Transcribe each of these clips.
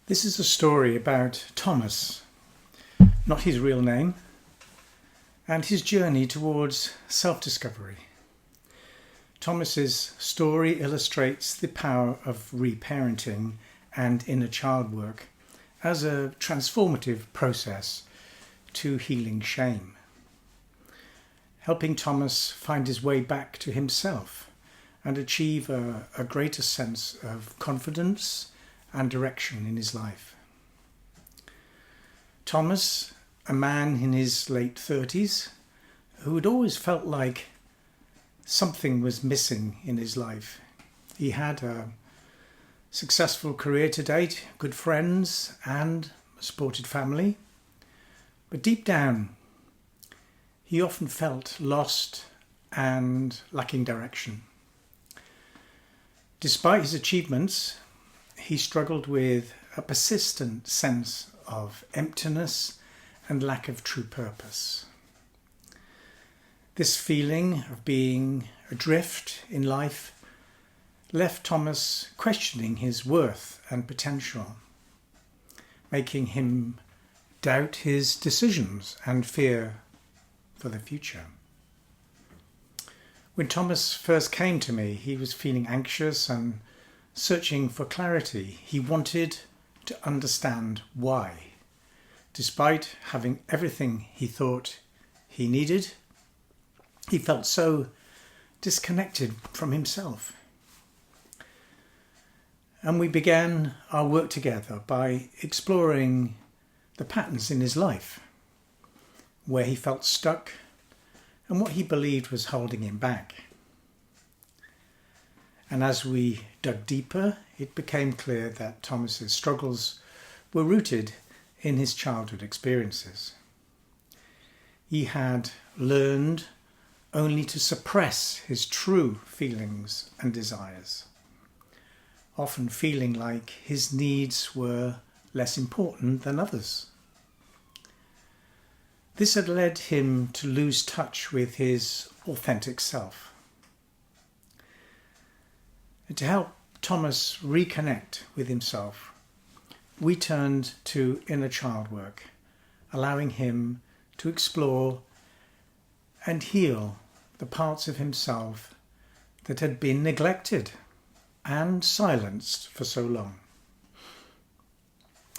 This is a story about Thomas, not his real name, and his journey towards self-discovery. Thomas's story illustrates the power of reparenting and inner child work as a transformative process to healing shame, helping Thomas find his way back to himself and achieve a greater sense of confidence and direction in his life. Thomas, a man in his late 30s, who had always felt like something was missing in his life. He had a successful career to date, good friends and a supported family, but deep down he often felt lost and lacking direction. Despite his achievements, he struggled with a persistent sense of emptiness and lack of true purpose. This feeling of being adrift in life left Thomas questioning his worth and potential, making him doubt his decisions and fear for the future. When Thomas first came to me, he was feeling anxious and searching for clarity. He wanted to understand why. Despite having everything he thought he needed, he felt so disconnected from himself. And we began our work together by exploring the patterns in his life, where he felt stuck and what he believed was holding him back. And as we dug deeper, it became clear that Thomas's struggles were rooted in his childhood experiences. He had learned only to suppress his true feelings and desires, often feeling like his needs were less important than others. This had led him to lose touch with his authentic self. And to help Thomas reconnect with himself, we turned to inner child work, allowing him to explore and heal the parts of himself that had been neglected and silenced for so long.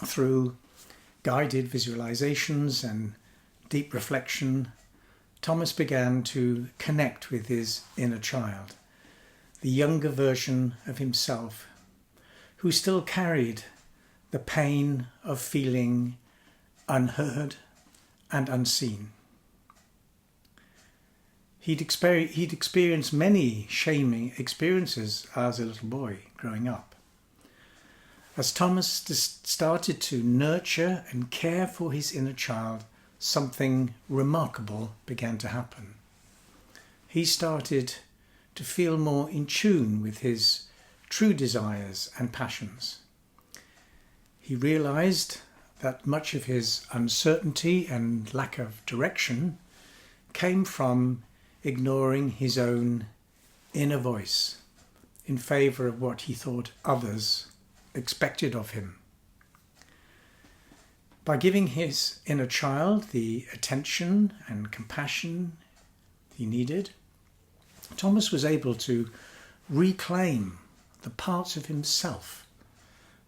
Through guided visualizations and deep reflection, Thomas began to connect with his inner child, the younger version of himself, who still carried the pain of feeling unheard and unseen. He'd experienced many shaming experiences as a little boy growing up. As Thomas started to nurture and care for his inner child, something remarkable began to happen. He started to feel more in tune with his true desires and passions. He realized that much of his uncertainty and lack of direction came from ignoring his own inner voice in favor of what he thought others expected of him. By giving his inner child the attention and compassion he needed, Thomas was able to reclaim the parts of himself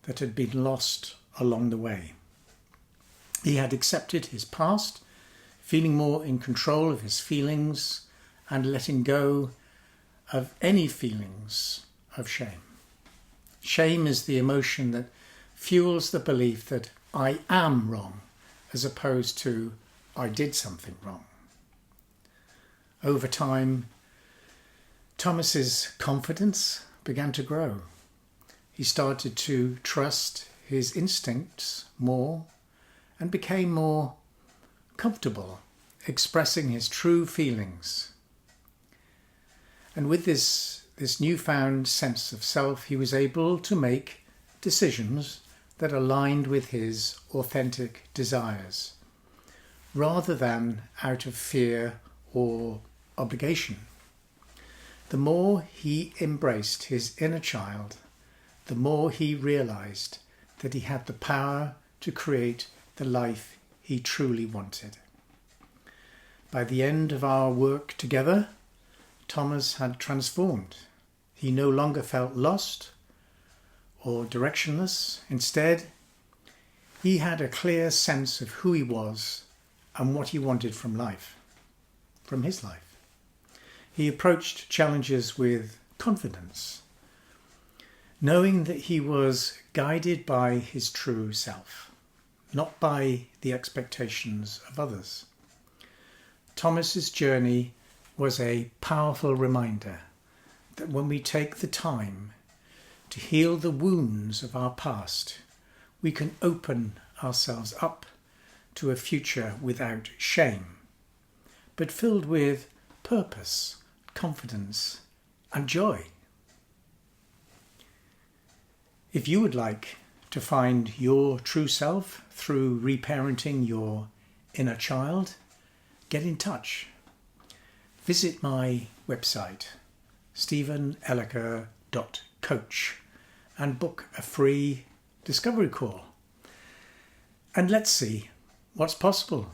that had been lost along the way. He had accepted his past, feeling more in control of his feelings and letting go of any feelings of shame. Shame is the emotion that fuels the belief that I am wrong, as opposed to I did something wrong. Over time, Thomas's confidence began to grow. He started to trust his instincts more and became more comfortable expressing his true feelings. And with this newfound sense of self, he was able to make decisions that aligned with his authentic desires, rather than out of fear or obligation. The more he embraced his inner child, the more he realized that he had the power to create the life he truly wanted. By the end of our work together, Thomas had transformed. He no longer felt lost or directionless. Instead, he had a clear sense of who he was and what he wanted from life, from his life. He approached challenges with confidence, knowing that he was guided by his true self, not by the expectations of others. Thomas's journey was a powerful reminder that when we take the time to heal the wounds of our past, we can open ourselves up to a future without shame, but filled with purpose, confidence, and joy. If you would like to find your true self through reparenting your inner child, get in touch. Visit my website, stephenelliker.coach, and book a free discovery call. And let's see what's possible.